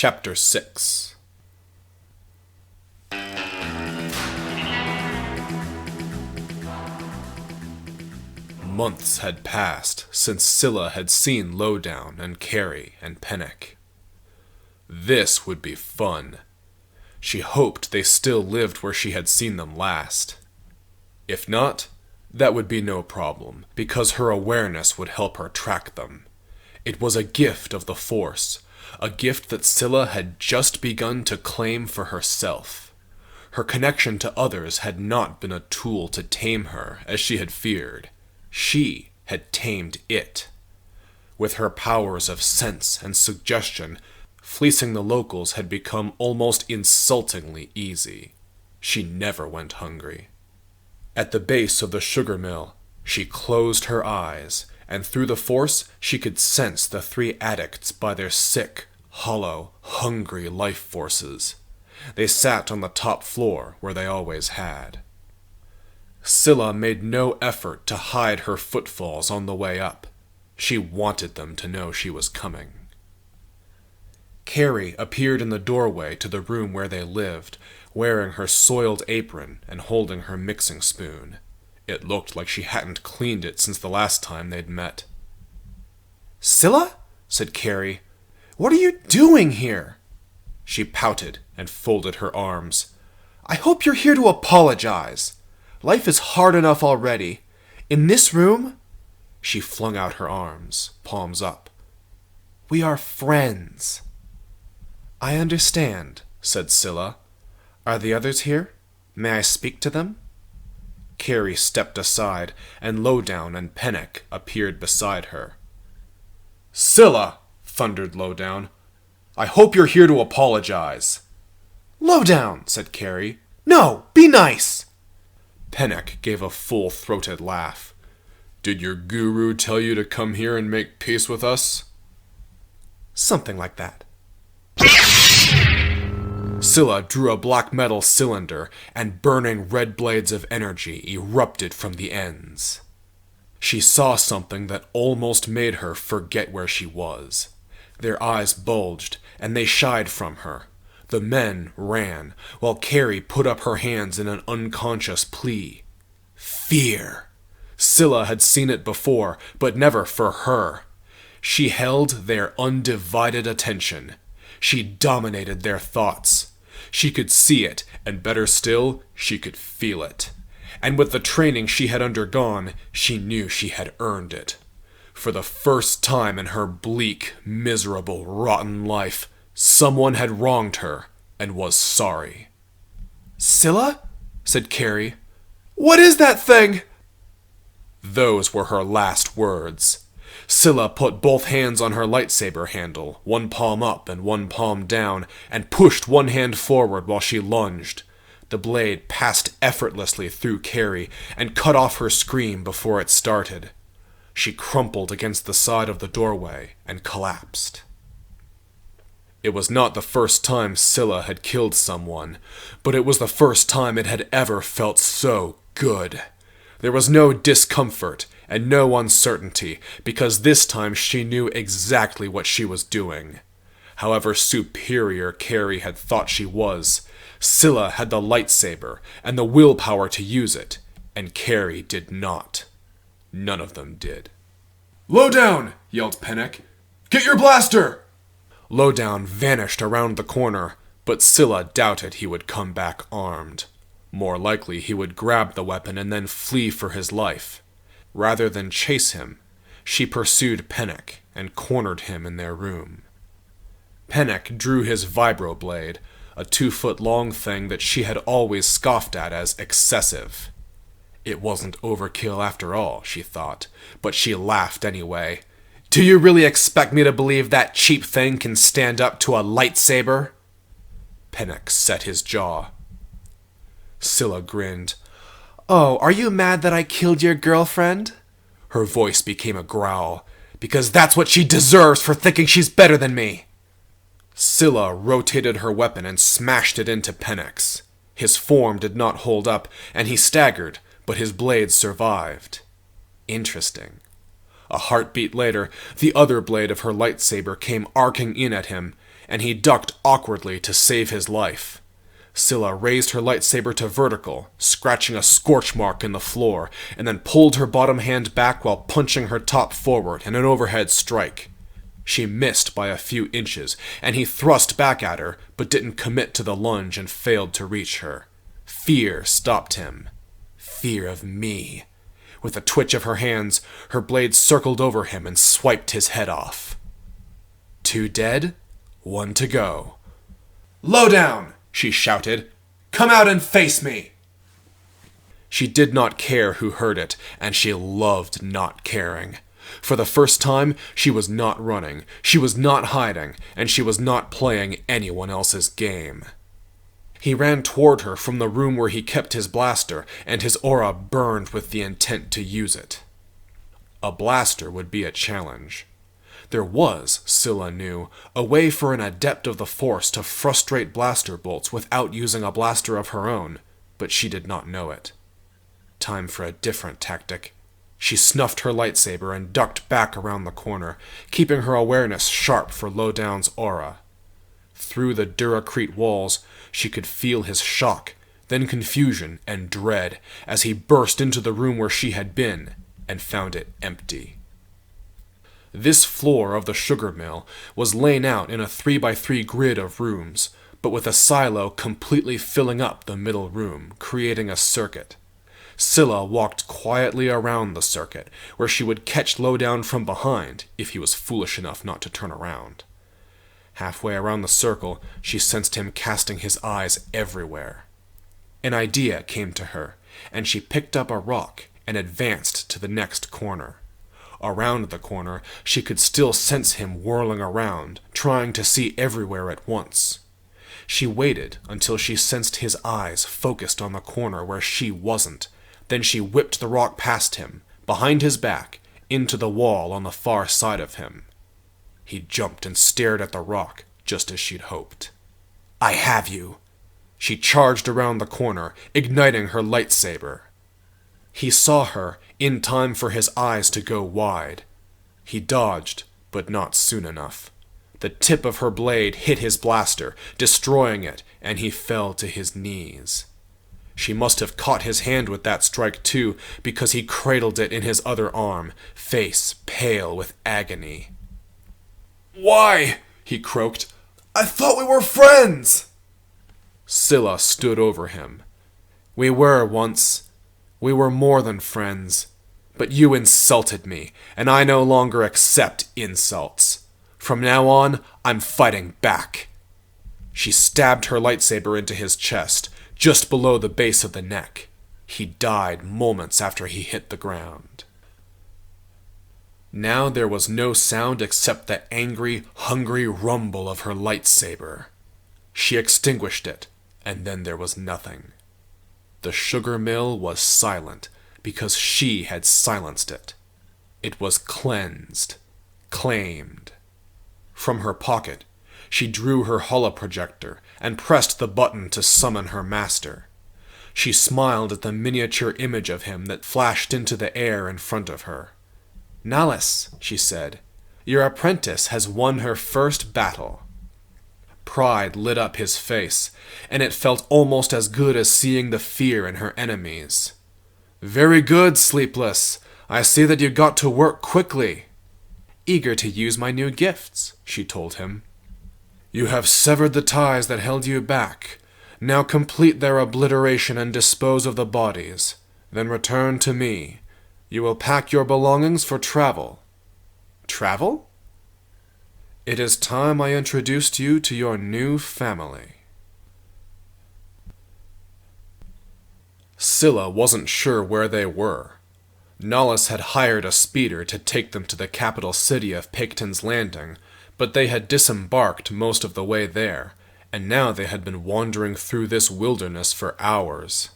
Chapter 6. Months had passed since Scylla had seen Lowdown and Carrie and Pennock. This would be fun. She hoped they still lived where she had seen them last. If not, that would be no problem, because her awareness would help her track them. It was a gift of the Force, a gift that Scylla had just begun to claim for herself. Her connection to others had not been a tool to tame her, as she had feared. She had tamed it. With her powers of sense and suggestion, fleecing the locals had become almost insultingly easy. She never went hungry. At the base of the sugar mill, she closed her eyes, and through the Force she could sense the three addicts by their sick, hollow, hungry life forces. They sat on the top floor where they always had. Scylla made no effort to hide her footfalls on the way up. She wanted them to know she was coming. Carrie appeared in the doorway to the room where they lived, wearing her soiled apron and holding her mixing spoon. It looked like she hadn't cleaned it since the last time they'd met. "Scylla?" said Carrie. "What are you doing here?" She pouted and folded her arms. "I hope you're here to apologize. Life is hard enough already. In this room?" She flung out her arms, palms up. "We are friends." "I understand," said Scylla. "Are the others here? May I speak to them?" Carrie stepped aside, and Lowdown and Pennock appeared beside her. "Scylla!" thundered Lowdown. "I hope you're here to apologize." "Lowdown!" said Carrie. "No, be nice!" Pennock gave a full-throated laugh. "Did your guru tell you to come here and make peace with us?" "Something like that." Scylla drew a black metal cylinder, and burning red blades of energy erupted from the ends. She saw something that almost made her forget where she was. Their eyes bulged, and they shied from her. The men ran, while Carrie put up her hands in an unconscious plea. Fear! Scylla had seen it before, but never for her. She held their undivided attention. She dominated their thoughts. She could see it, and better still, she could feel it. And with the training she had undergone, she knew she had earned it. For the first time in her bleak, miserable, rotten life, someone had wronged her, and was sorry. "Scylla?" said Carrie. "What is that thing?" Those were her last words. Scylla put both hands on her lightsaber handle, one palm up and one palm down, and pushed one hand forward while she lunged. The blade passed effortlessly through Carrie and cut off her scream before it started. She crumpled against the side of the doorway and collapsed. It was not the first time Scylla had killed someone, but it was the first time it had ever felt so good. There was no discomfort and no uncertainty, because this time she knew exactly what she was doing. However superior Carrie had thought she was, Scylla had the lightsaber and the willpower to use it, and Carrie did not. None of them did. "Lowdown!" yelled Pennock. "Get your blaster!" Lowdown vanished around the corner, but Scylla doubted he would come back armed. More likely he would grab the weapon and then flee for his life. Rather than chase him, she pursued Pennock and cornered him in their room. Pennock drew his vibroblade, a 2-foot-long thing that she had always scoffed at as excessive. It wasn't overkill after all, she thought, but she laughed anyway. "Do you really expect me to believe that cheap thing can stand up to a lightsaber?" Pennock set his jaw. Scylla grinned. "Oh, are you mad that I killed your girlfriend?" Her voice became a growl. "Because that's what she deserves for thinking she's better than me." Scylla rotated her weapon and smashed it into Pennock's. His form did not hold up, and he staggered, but his blade survived. Interesting. A heartbeat later, the other blade of her lightsaber came arcing in at him, and he ducked awkwardly to save his life. Scylla raised her lightsaber to vertical, scratching a scorch mark in the floor, and then pulled her bottom hand back while punching her top forward in an overhead strike. She missed by a few inches, and he thrust back at her, but didn't commit to the lunge and failed to reach her. Fear stopped him. Fear of me. With a twitch of her hands, her blade circled over him and swiped his head off. 2 dead, 1 to go. "Low down!" she shouted. "Come out and face me!" She did not care who heard it, and she loved not caring. For the first time, she was not running, she was not hiding, and she was not playing anyone else's game. He ran toward her from the room where he kept his blaster, and his aura burned with the intent to use it. A blaster would be a challenge. There was, Scylla knew, a way for an adept of the Force to frustrate blaster bolts without using a blaster of her own, but she did not know it. Time for a different tactic. She snuffed her lightsaber and ducked back around the corner, keeping her awareness sharp for Lowdown's aura. Through the Duracrete walls, she could feel his shock, then confusion and dread as he burst into the room where she had been and found it empty. This floor of the sugar mill was laid out in a 3x3 grid of rooms, but with a silo completely filling up the middle room, creating a circuit. Scylla walked quietly around the circuit, where she would catch Lowdown from behind if he was foolish enough not to turn around. Halfway around the circle, she sensed him casting his eyes everywhere. An idea came to her, and she picked up a rock and advanced to the next corner. Around the corner, she could still sense him whirling around, trying to see everywhere at once. She waited until she sensed his eyes focused on the corner where she wasn't. Then she whipped the rock past him, behind his back, into the wall on the far side of him. He jumped and stared at the rock, just as she'd hoped. "I have you!" She charged around the corner, igniting her lightsaber. He saw her, in time for his eyes to go wide. He dodged, but not soon enough. The tip of her blade hit his blaster, destroying it, and he fell to his knees. She must have caught his hand with that strike too, because he cradled it in his other arm, face pale with agony. "Why?" he croaked. "I thought we were friends!" Scylla stood over him. "We were once. We were more than friends. But you insulted me, and I no longer accept insults. From now on, I'm fighting back." She stabbed her lightsaber into his chest, just below the base of the neck. He died moments after he hit the ground. Now there was no sound except the angry, hungry rumble of her lightsaber. She extinguished it, and then there was nothing. The sugar mill was silent, because she had silenced it. It was cleansed, claimed. From her pocket, she drew her holoprojector and pressed the button to summon her master. She smiled at the miniature image of him that flashed into the air in front of her. "Nallis," she said, "your apprentice has won her first battle." Pride lit up his face, and it felt almost as good as seeing the fear in her enemies. "Very good, Sleepless. I see that you got to work quickly." "Eager to use my new gifts," she told him. "You have severed the ties that held you back. Now complete their obliteration and dispose of the bodies. Then return to me. You will pack your belongings for travel." "Travel?" "It is time I introduced you to your new family." Scylla wasn't sure where they were. Nallis had hired a speeder to take them to the capital city of Picton's Landing, but they had disembarked most of the way there, and now they had been wandering through this wilderness for hours.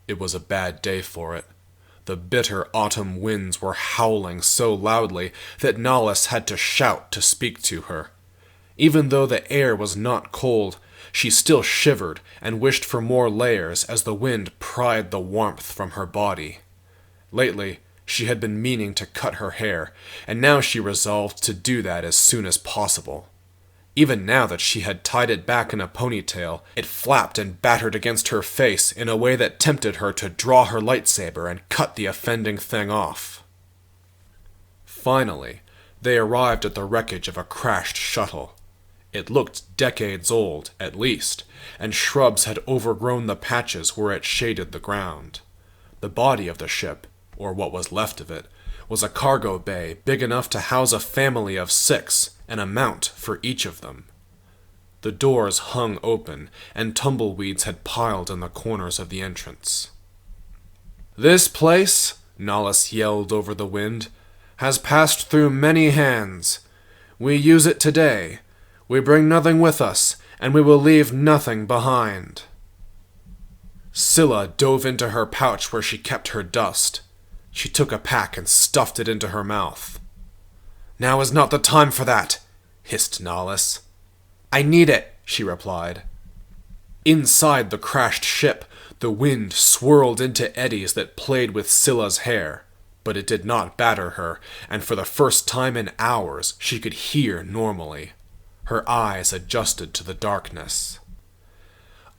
It was a bad day for it. The bitter autumn winds were howling so loudly that Nallis had to shout to speak to her. Even though the air was not cold, she still shivered and wished for more layers as the wind pried the warmth from her body. Lately, she had been meaning to cut her hair, and now she resolved to do that as soon as possible. Even now that she had tied it back in a ponytail, it flapped and battered against her face in a way that tempted her to draw her lightsaber and cut the offending thing off. Finally, they arrived at the wreckage of a crashed shuttle. It looked decades old, at least, and shrubs had overgrown the patches where it shaded the ground. The body of the ship, or what was left of it, was a cargo bay big enough to house a family of 6, and a mount for each of them. The doors hung open, and tumbleweeds had piled in the corners of the entrance. "This place," Nahlis yelled over the wind, "has passed through many hands. We use it today. We bring nothing with us, and we will leave nothing behind." Scylla dove into her pouch where she kept her dust. She took a pack and stuffed it into her mouth. "Now is not the time for that," hissed Nahlis. "I need it," she replied. Inside the crashed ship, the wind swirled into eddies that played with Scylla's hair, but it did not batter her, and for the first time in hours she could hear normally. Her eyes adjusted to the darkness.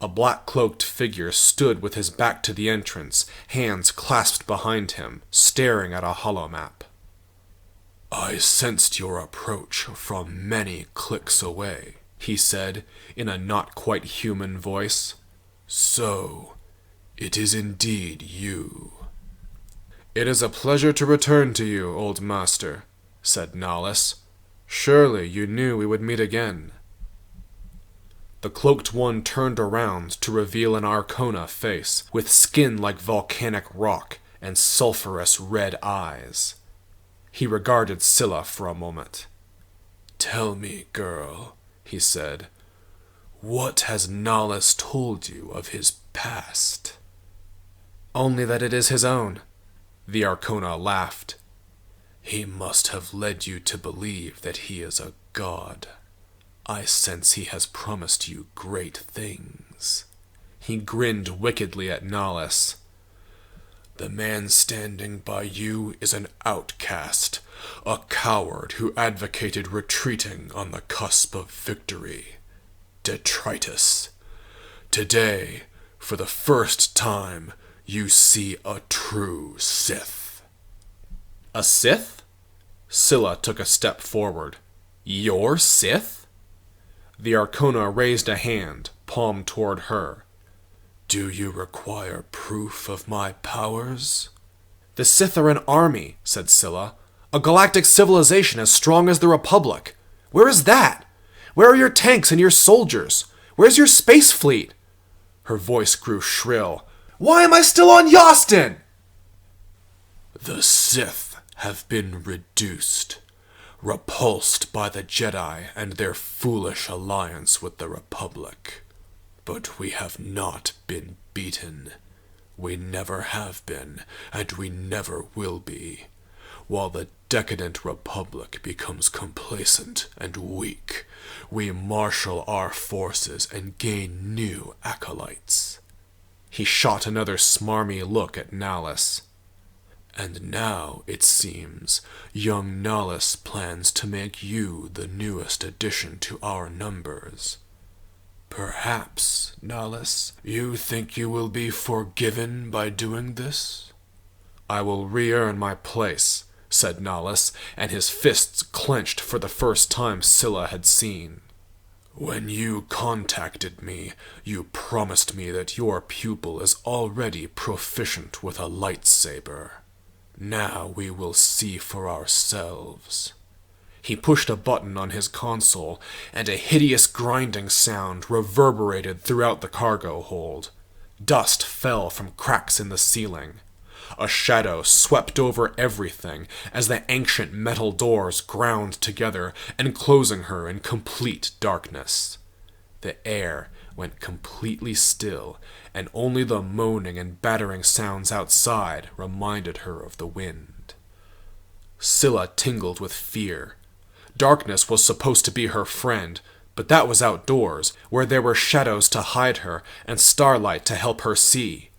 A black-cloaked figure stood with his back to the entrance, hands clasped behind him, staring at a holomap. "I sensed your approach from many clicks away," he said, in a not-quite-human voice. "So, it is indeed you." "It is a pleasure to return to you, old master," said Nahlis. "Surely you knew we would meet again." The cloaked one turned around to reveal an Arcona face, with skin like volcanic rock and sulphurous red eyes. He regarded Scylla for a moment. "Tell me, girl," he said, "what has Nahlis told you of his past?" "Only that it is his own," the Arcona laughed. "He must have led you to believe that he is a god. I sense he has promised you great things." He grinned wickedly at Nahlis. "The man standing by you is an outcast, a coward who advocated retreating on the cusp of victory. Detritus. Today, for the first time, you see a true Sith." "A Sith?" Scylla took a step forward. "Your Sith?" The Arcona raised a hand, palm toward her. "Do you require proof of my powers?" "The Sith are an army," said Scylla. "A galactic civilization as strong as the Republic. Where is that? Where are your tanks and your soldiers? Where's your space fleet?" Her voice grew shrill. "Why am I still on Yostin?" "The Sith have been reduced, repulsed by the Jedi and their foolish alliance with the Republic. But we have not been beaten. We never have been, and we never will be. While the decadent Republic becomes complacent and weak, we marshal our forces and gain new acolytes." He shot another smarmy look at Nahlis. "And now, it seems, young Nahlis plans to make you the newest addition to our numbers. Perhaps, Nahlis, you think you will be forgiven by doing this?" "I will re-earn my place," said Nahlis, and his fists clenched for the first time Scylla had seen. "When you contacted me, you promised me that your pupil is already proficient with a lightsaber. Now we will see for ourselves." He pushed a button on his console, and a hideous grinding sound reverberated throughout the cargo hold. Dust fell from cracks in the ceiling. A shadow swept over everything as the ancient metal doors ground together, enclosing her in complete darkness. The air went completely still, and only the moaning and battering sounds outside reminded her of the wind. Scylla tingled with fear. Darkness was supposed to be her friend, but that was outdoors, where there were shadows to hide her and starlight to help her see.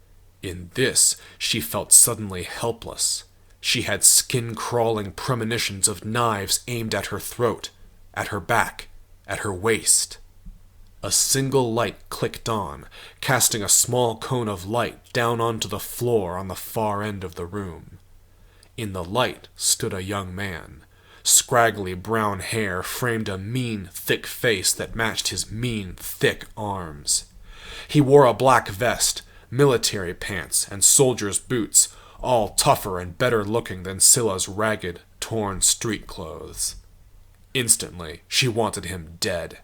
In this, she felt suddenly helpless. She had skin-crawling premonitions of knives aimed at her throat, at her back, at her waist. A single light clicked on, casting a small cone of light down onto the floor on the far end of the room. In the light stood a young man. Scraggly brown hair framed a mean, thick face that matched his mean, thick arms. He wore a black vest, military pants, and soldier's boots, all tougher and better looking than Scylla's ragged, torn street clothes. Instantly, she wanted him dead.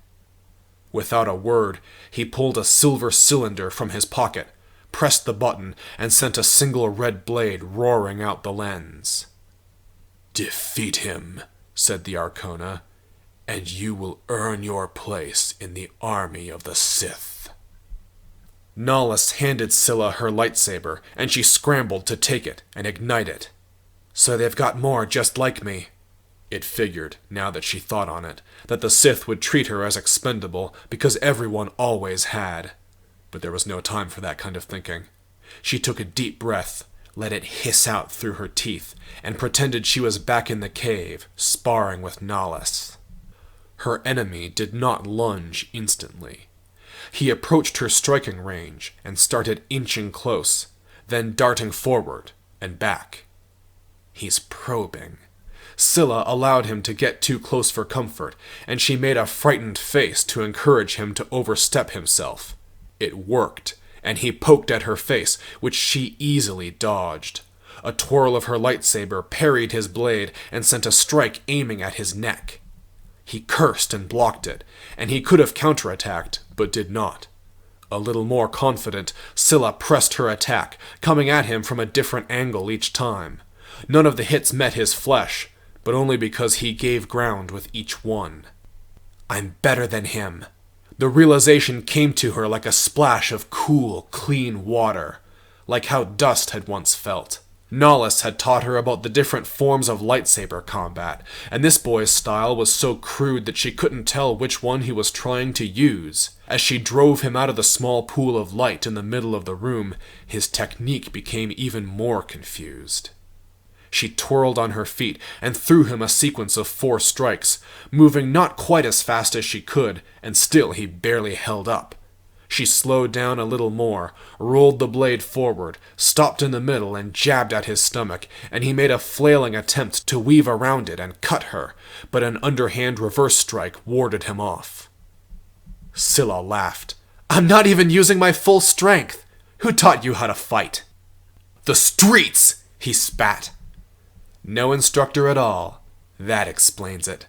Without a word, he pulled a silver cylinder from his pocket, pressed the button, and sent a single red blade roaring out the lens. "Defeat him," said the Arcana, "and you will earn your place in the army of the Sith." Nahlis handed Scylla her lightsaber, and she scrambled to take it and ignite it. "So they've got more just like me." It figured, now that she thought on it, that the Sith would treat her as expendable because everyone always had. But there was no time for that kind of thinking. She took a deep breath, let it hiss out through her teeth, and pretended she was back in the cave, sparring with Nahlis. Her enemy did not lunge instantly. He approached her striking range and started inching close, then darting forward and back. He's probing. Scylla allowed him to get too close for comfort, and she made a frightened face to encourage him to overstep himself. It worked, and he poked at her face, which she easily dodged. A twirl of her lightsaber parried his blade and sent a strike aiming at his neck. He cursed and blocked it, and he could have counterattacked, but did not. A little more confident, Scylla pressed her attack, coming at him from a different angle each time. None of the hits met his flesh, but only because he gave ground with each one. "I'm better than him." The realization came to her like a splash of cool, clean water, like how dust had once felt. Nahlis had taught her about the different forms of lightsaber combat, and this boy's style was so crude that she couldn't tell which one he was trying to use. As she drove him out of the small pool of light in the middle of the room, his technique became even more confused. She twirled on her feet and threw him a sequence of 4 strikes, moving not quite as fast as she could, and still he barely held up. She slowed down a little more, rolled the blade forward, stopped in the middle and jabbed at his stomach, and he made a flailing attempt to weave around it and cut her, but an underhand reverse strike warded him off. Scylla laughed. "I'm not even using my full strength. Who taught you how to fight?" "The streets!" he spat. No instructor at all. That explains it.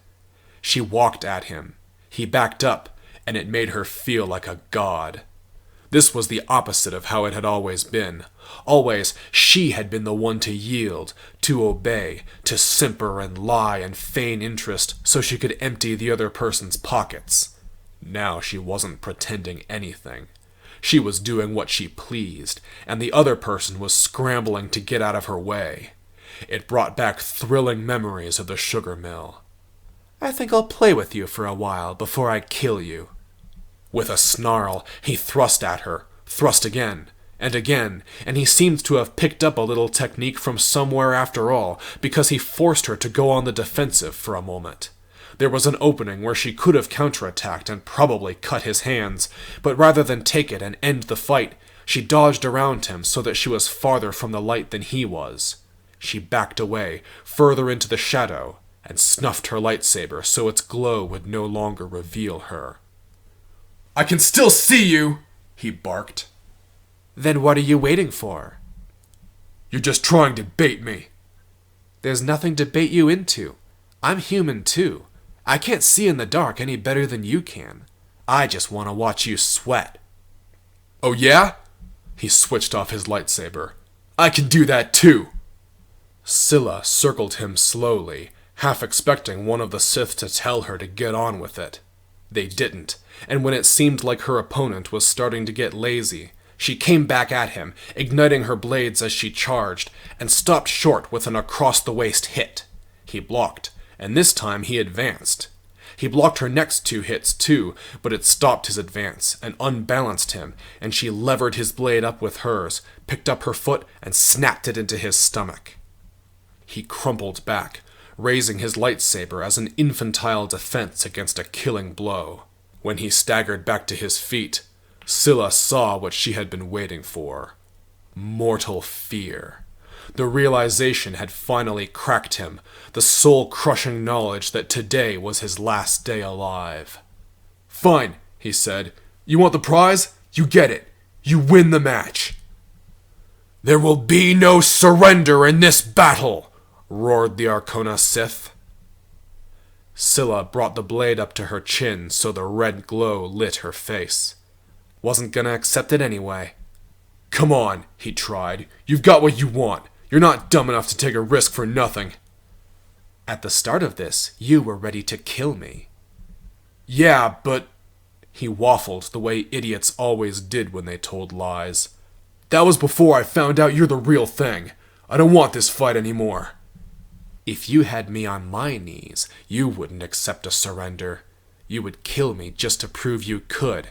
She walked at him. He backed up, and it made her feel like a god. This was the opposite of how it had always been. Always, she had been the one to yield, to obey, to simper and lie and feign interest so she could empty the other person's pockets. Now she wasn't pretending anything. She was doing what she pleased, and the other person was scrambling to get out of her way. It brought back thrilling memories of the sugar mill. "I think I'll play with you for a while before I kill you." With a snarl, he thrust at her, thrust again, and he seemed to have picked up a little technique from somewhere after all, because he forced her to go on the defensive for a moment. There was an opening where she could have counterattacked and probably cut his hands, but rather than take it and end the fight, she dodged around him so that she was farther from the light than he was. She backed away, further into the shadow, and snuffed her lightsaber so its glow would no longer reveal her. "I can still see you!" he barked. "Then what are you waiting for?" "You're just trying to bait me." "There's nothing to bait you into. I'm human too. I can't see in the dark any better than you can. I just want to watch you sweat." "Oh yeah?" He switched off his lightsaber. "I can do that too." Scylla circled him slowly, half expecting one of the Sith to tell her to get on with it. They didn't, and when it seemed like her opponent was starting to get lazy, she came back at him, igniting her blades as she charged, and stopped short with an across-the-waist hit. He blocked, and this time he advanced. He blocked her next 2 hits too, but it stopped his advance and unbalanced him, and she levered his blade up with hers, picked up her foot, and snapped it into his stomach. He crumpled back, raising his lightsaber as an infantile defense against a killing blow. When he staggered back to his feet, Scylla saw what she had been waiting for. Mortal fear. The realization had finally cracked him, the soul-crushing knowledge that today was his last day alive. "Fine," he said. "You want the prize? You get it. You win the match." "There will be no surrender in this battle!" roared the Arcona Sith. Scylla brought the blade up to her chin so the red glow lit her face. Wasn't gonna accept it anyway. "Come on," he tried. "You've got what you want. You're not dumb enough to take a risk for nothing." "At the start of this, you were ready to kill me." "Yeah, but..." He waffled the way idiots always did when they told lies. "That was before I found out you're the real thing. I don't want this fight anymore." "If you had me on my knees, you wouldn't accept a surrender. You would kill me just to prove you could."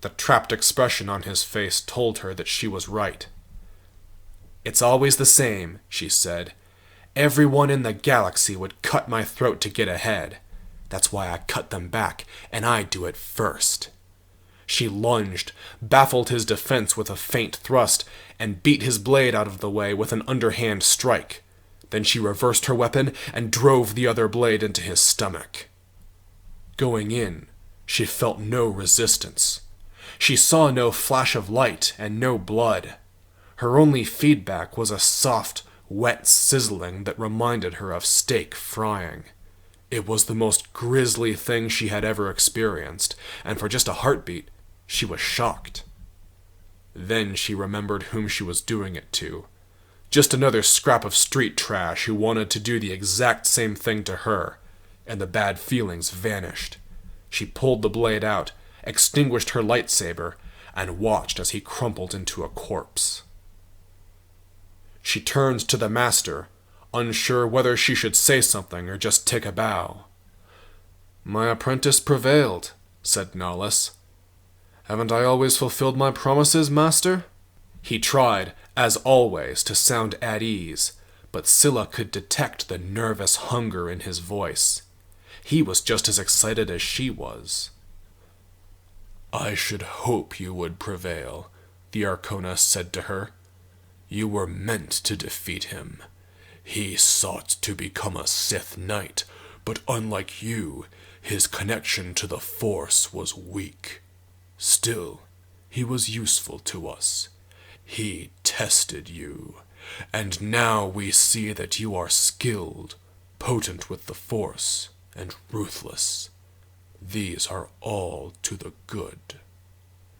The trapped expression on his face told her that she was right. "It's always the same," she said. "Everyone in the galaxy would cut my throat to get ahead. That's why I cut them back, and I do it first." She lunged, baffled his defense with a feint thrust, and beat his blade out of the way with an underhand strike. Then she reversed her weapon and drove the other blade into his stomach. Going in, she felt no resistance. She saw no flash of light and no blood. Her only feedback was a soft, wet sizzling that reminded her of steak frying. It was the most grisly thing she had ever experienced, and for just a heartbeat, she was shocked. Then she remembered whom she was doing it to. Just another scrap of street trash who wanted to do the exact same thing to her, and the bad feelings vanished. She pulled the blade out, extinguished her lightsaber, and watched as he crumpled into a corpse. She turned to the master, unsure whether she should say something or just take a bow. "My apprentice prevailed," said Nahlis. "Haven't I always fulfilled my promises, master?" He tried, as always, to sound at ease, but Scylla could detect the nervous hunger in his voice. He was just as excited as she was. "I should hope you would prevail," the Arcona said to her. "You were meant to defeat him. He sought to become a Sith Knight, but unlike you, his connection to the Force was weak. Still, he was useful to us. He tested you, and now we see that you are skilled, potent with the Force, and ruthless. These are all to the good."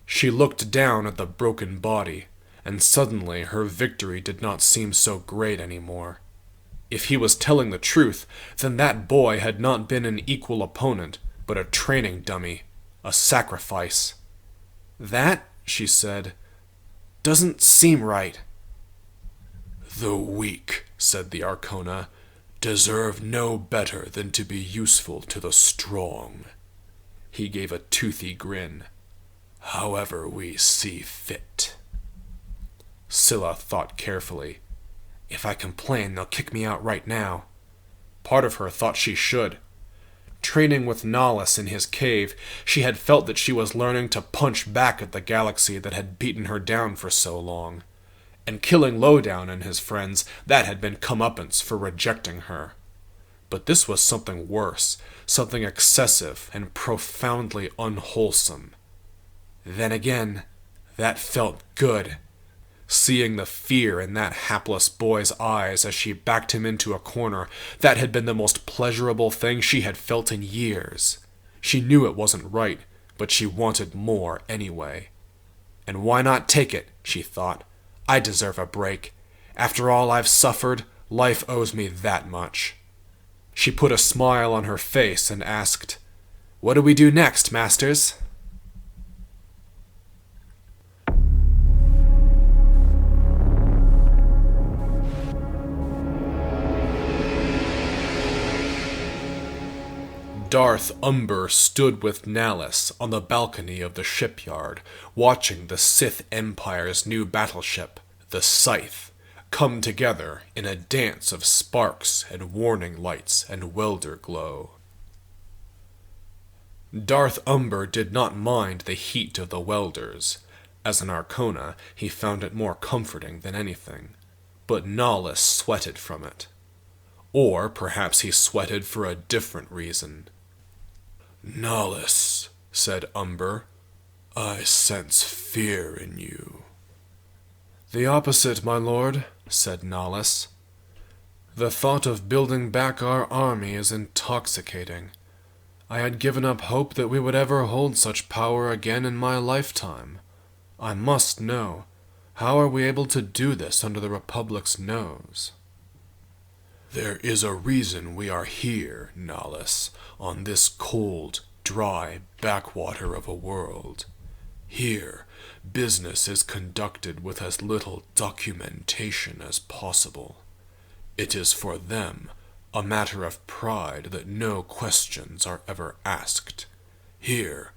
She looked down at the broken body, and suddenly her victory did not seem so great anymore. If he was telling the truth, then that boy had not been an equal opponent, but a training dummy, a sacrifice. "That," she said, "doesn't seem right." "The weak," said the Arcona, "deserve no better than to be useful to the strong." He gave a toothy grin. "However we see fit." Scylla thought carefully. If I complain, they'll kick me out right now. Part of her thought she should. Training with Nahlis in his cave, she had felt that she was learning to punch back at the galaxy that had beaten her down for so long. And killing Lowdown and his friends, that had been comeuppance for rejecting her. But this was something worse, something excessive and profoundly unwholesome. Then again, that felt good. Seeing the fear in that hapless boy's eyes as she backed him into a corner, that had been the most pleasurable thing she had felt in years. She knew it wasn't right, but she wanted more anyway. And why not take it, she thought. I deserve a break. After all I've suffered, life owes me that much. She put a smile on her face and asked, "What do we do next, masters?" Darth Umber stood with Nahlis on the balcony of the shipyard, watching the Sith Empire's new battleship, the Scythe, come together in a dance of sparks and warning lights and welder glow. Darth Umber did not mind the heat of the welders. As an Arcona, he found it more comforting than anything. But Nahlis sweated from it. Or perhaps he sweated for a different reason. "Nahlis," said Umber, "I sense fear in you." "The opposite, my lord," said Nahlis. "The thought of building back our army is intoxicating. I had given up hope that we would ever hold such power again in my lifetime. I must know, how are we able to do this under the Republic's nose?" "There is a reason we are here, Nahlis, on this cold, dry backwater of a world. Here, business is conducted with as little documentation as possible. It is for them a matter of pride that no questions are ever asked. Here,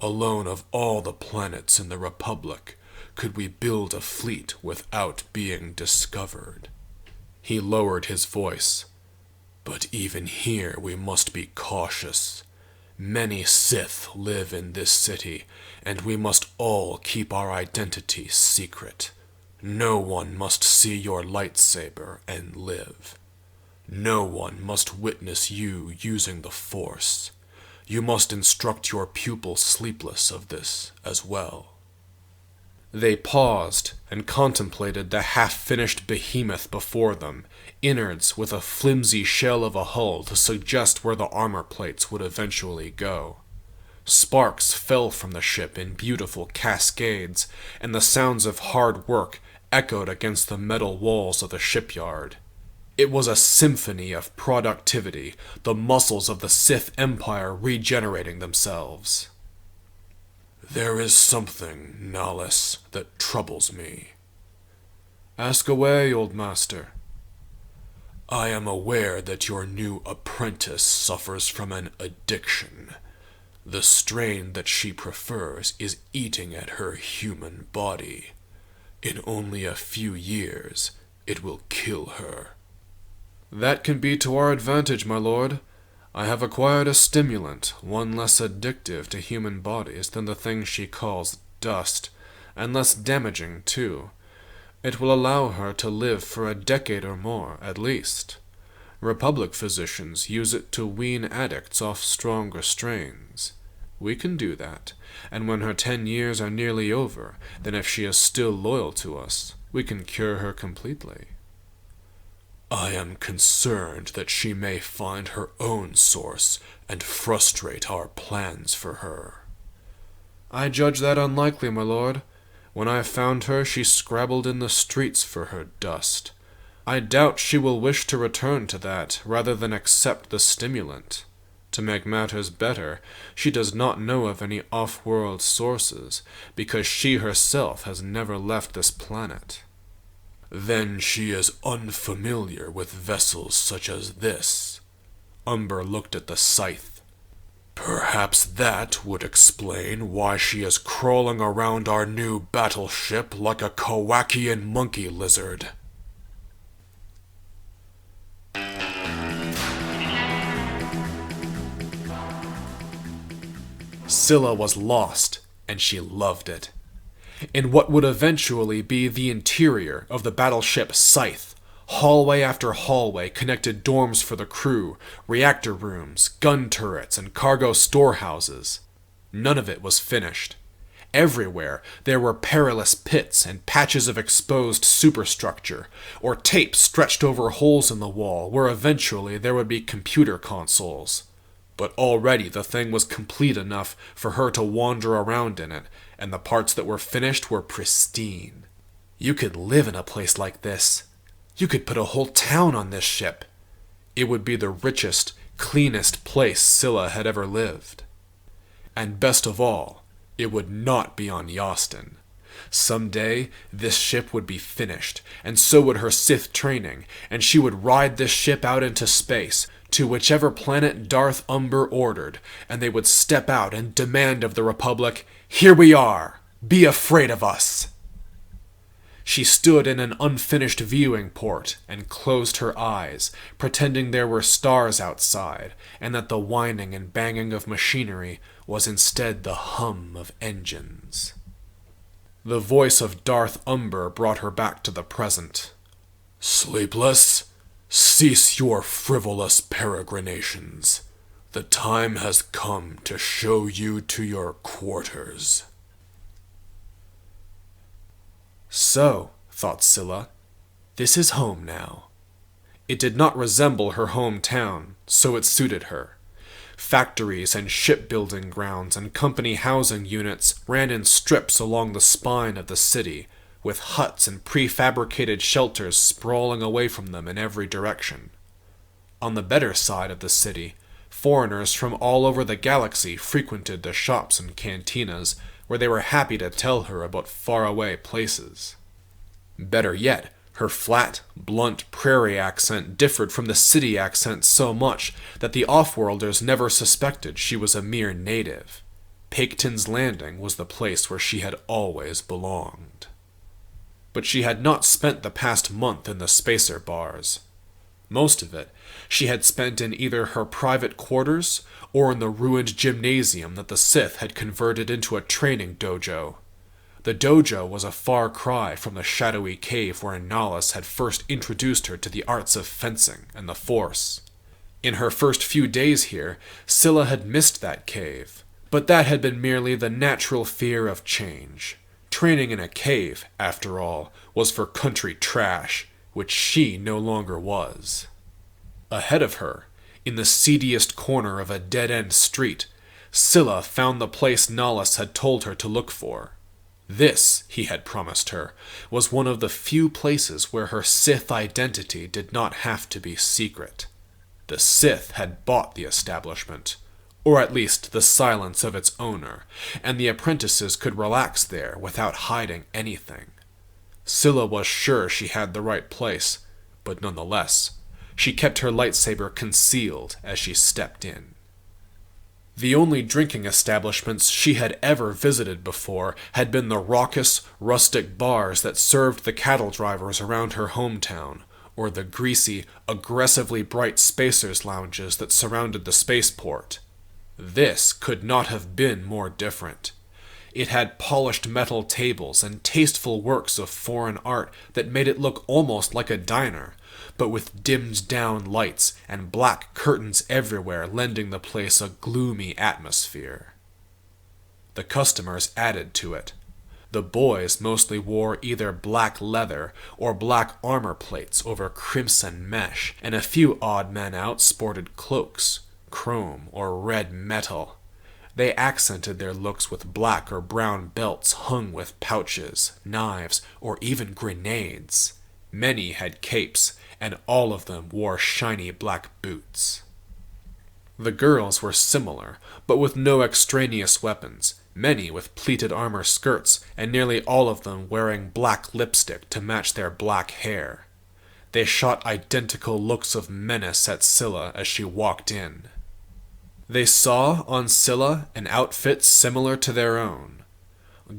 alone of all the planets in the Republic, could we build a fleet without being discovered." He lowered his voice. "But even here we must be cautious. Many Sith live in this city, and we must all keep our identity secret. No one must see your lightsaber and live. No one must witness you using the Force. You must instruct your pupil Sleepless of this as well." They paused and contemplated the half-finished behemoth before them, innards with a flimsy shell of a hull to suggest where the armor plates would eventually go. Sparks fell from the ship in beautiful cascades, and the sounds of hard work echoed against the metal walls of the shipyard. It was a symphony of productivity, the muscles of the Sith Empire regenerating themselves. "There is something, Nahlis, that troubles me." "Ask away, old master." "I am aware that your new apprentice suffers from an addiction. The strain that she prefers is eating at her human body. In only a few years, it will kill her." "That can be to our advantage, my lord. I have acquired a stimulant, one less addictive to human bodies than the thing she calls dust, and less damaging, too. It will allow her to live for a decade or more, at least. Republic physicians use it to wean addicts off stronger strains. We can do that, and when her 10 years are nearly over, then if she is still loyal to us, we can cure her completely." "I am concerned that she may find her own source and frustrate our plans for her." "I judge that unlikely, my lord. When I found her, she scrabbled in the streets for her dust. I doubt she will wish to return to that, rather than accept the stimulant. To make matters better, she does not know of any off-world sources, because she herself has never left this planet." "Then she is unfamiliar with vessels such as this." Umber looked at the scythe. "Perhaps that would explain why she is crawling around our new battleship like a Kowakian monkey lizard." Scylla was lost, and she loved it. In what would eventually be the interior of the battleship Scythe, hallway after hallway connected dorms for the crew, reactor rooms, gun turrets, and cargo storehouses. None of it was finished. Everywhere there were perilous pits and patches of exposed superstructure, or tape stretched over holes in the wall where eventually there would be computer consoles. But already the thing was complete enough for her to wander around in it, and the parts that were finished were pristine. You could live in a place like this. You could put a whole town on this ship. It would be the richest, cleanest place Scylla had ever lived. And best of all, it would not be on Yostin. Someday, this ship would be finished, and so would her Sith training, and she would ride this ship out into space, to whichever planet Darth Umber ordered, and they would step out and demand of the Republic, "Here we are! Be afraid of us!" She stood in an unfinished viewing port and closed her eyes, pretending there were stars outside, and that the whining and banging of machinery was instead the hum of engines. The voice of Darth Umber brought her back to the present. "Sleepless? Cease your frivolous peregrinations. The time has come to show you to your quarters." So, thought Scylla, this is home now. It did not resemble her hometown, so it suited her. Factories and shipbuilding grounds and company housing units ran in strips along the spine of the city, with huts and prefabricated shelters sprawling away from them in every direction. On the better side of the city, foreigners from all over the galaxy frequented the shops and cantinas, where they were happy to tell her about faraway places. Better yet, her flat, blunt Prairie accent differed from the city accent so much that the off-worlders never suspected she was a mere native. Paketon's Landing was the place where she had always belonged. But she had not spent the past month in the spacer bars. Most of it she had spent in either her private quarters or in the ruined gymnasium that the Sith had converted into a training dojo. The dojo was a far cry from the shadowy cave where Nahlas had first introduced her to the arts of fencing and the Force. In her first few days here, Scylla had missed that cave, but that had been merely the natural fear of change. Training in a cave, after all, was for country trash, which she no longer was. Ahead of her, in the seediest corner of a dead-end street, Scylla found the place Nahlas had told her to look for. This, he had promised her, was one of the few places where her Sith identity did not have to be secret. The Sith had bought the establishment, or at least the silence of its owner, and the apprentices could relax there without hiding anything. Scylla was sure she had the right place, but nonetheless, she kept her lightsaber concealed as she stepped in. The only drinking establishments she had ever visited before had been the raucous, rustic bars that served the cattle drivers around her hometown, or the greasy, aggressively bright spacers' lounges that surrounded the spaceport. This could not have been more different. It had polished metal tables and tasteful works of foreign art that made it look almost like a diner, but with dimmed-down lights and black curtains everywhere lending the place a gloomy atmosphere. The customers added to it. The boys mostly wore either black leather or black armor plates over crimson mesh, and a few odd men out sported cloaks, chrome or red metal. They accented their looks with black or brown belts hung with pouches, knives, or even grenades. Many had capes, and all of them wore shiny black boots. The girls were similar, but with no extraneous weapons, many with pleated armor skirts, and nearly all of them wearing black lipstick to match their black hair. They shot identical looks of menace at Scylla as she walked in. They saw on Scylla an outfit similar to their own.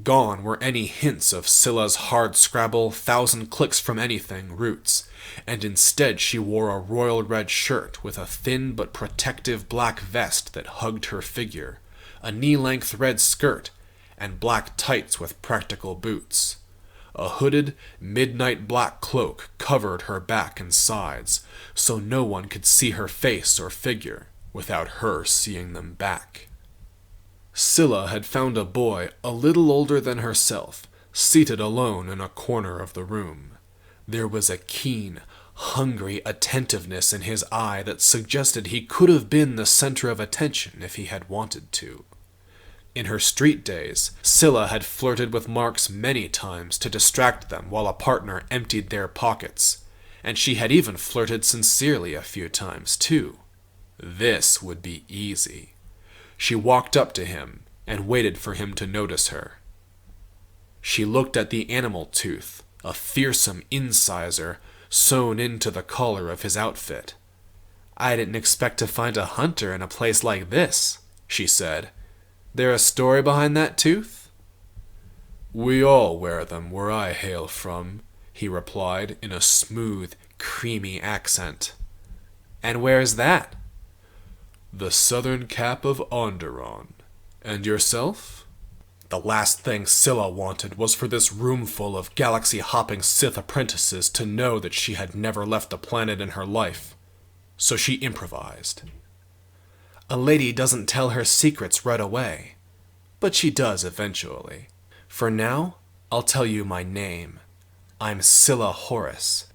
Gone were any hints of Scylla's hard-scrabble, thousand-clicks-from-anything roots, and instead she wore a royal red shirt with a thin but protective black vest that hugged her figure, a knee-length red skirt, and black tights with practical boots. A hooded, midnight black cloak covered her back and sides, so no one could see her face or figure without her seeing them back. Scylla had found a boy a little older than herself, seated alone in a corner of the room. There was a keen, hungry attentiveness in his eye that suggested he could have been the center of attention if he had wanted to. In her street days, Scylla had flirted with Marks many times to distract them while a partner emptied their pockets, and she had even flirted sincerely a few times, too. This would be easy. She walked up to him and waited for him to notice her. She looked at the animal tooth, a fearsome incisor, sewn into the collar of his outfit. "I didn't expect to find a hunter in a place like this," she said. "There a story behind that tooth?" We all wear them where I hail from, he replied in a smooth, creamy accent. And where's that? The southern cap of Onderon. And yourself? The last thing Scylla wanted was for this roomful of galaxy-hopping Sith apprentices to know that she had never left the planet in her life. So she improvised. A lady doesn't tell her secrets right away, but she does eventually. For now, I'll tell you my name. I'm Scylla Horus.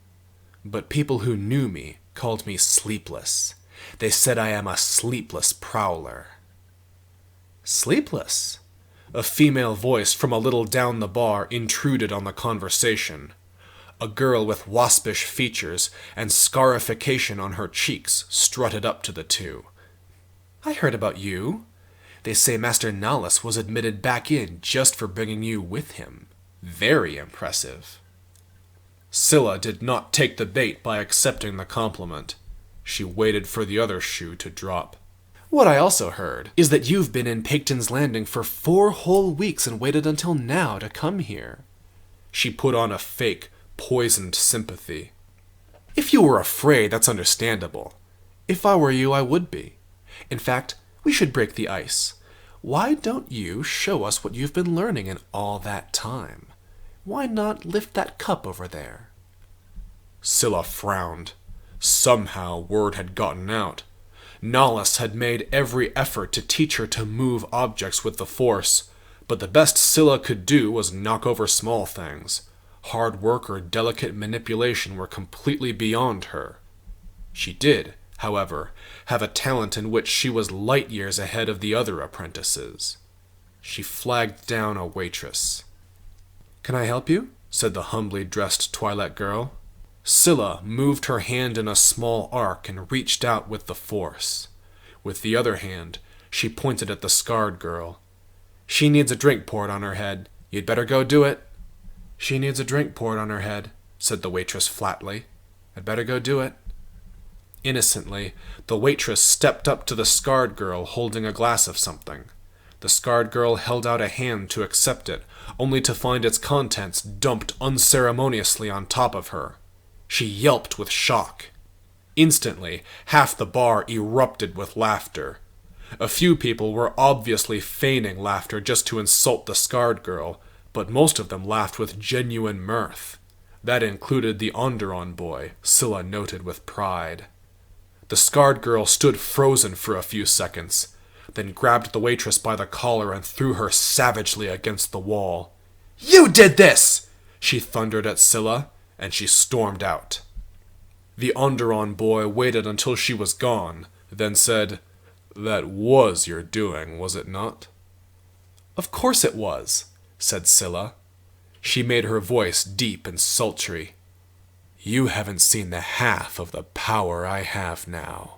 But people who knew me called me Sleepless. They said I am a sleepless prowler. Sleepless? A female voice from a little down the bar intruded on the conversation. A girl with waspish features and scarification on her cheeks strutted up to the two. I heard about you. They say Master Nahus was admitted back in just for bringing you with him. Very impressive. Scylla did not take the bait by accepting the compliment. She waited for the other shoe to drop. What I also heard is that you've been in Picton's Landing for 4 whole weeks and waited until now to come here. She put on a fake, poisoned sympathy. If you were afraid, that's understandable. If I were you, I would be. In fact, we should break the ice. Why don't you show us what you've been learning in all that time? Why not lift that cup over there? Scylla frowned. Somehow word had gotten out. Nahus had made every effort to teach her to move objects with the Force, but the best Scylla could do was knock over small things. Hard work or delicate manipulation were completely beyond her. She did, however, have a talent in which she was light years ahead of the other apprentices. She flagged down a waitress. "Can I help you?" said the humbly dressed Twi'lek girl. Scylla moved her hand in a small arc and reached out with the Force. With the other hand, she pointed at the scarred girl. "She needs a drink poured on her head. You'd better go do it." "She needs a drink poured on her head," said the waitress flatly. "I'd better go do it." Innocently, the waitress stepped up to the scarred girl holding a glass of something. The scarred girl held out a hand to accept it, only to find its contents dumped unceremoniously on top of her. She yelped with shock. Instantly, half the bar erupted with laughter. A few people were obviously feigning laughter just to insult the scarred girl, but most of them laughed with genuine mirth. That included the Onderon boy, Scylla noted with pride. The scarred girl stood frozen for a few seconds, then grabbed the waitress by the collar and threw her savagely against the wall. "You did this!" she thundered at Scylla, and she stormed out. The Onderon boy waited until she was gone, then said, "That was your doing, was it not?" "Of course it was," said Scylla. She made her voice deep and sultry. "You haven't seen the half of the power I have now."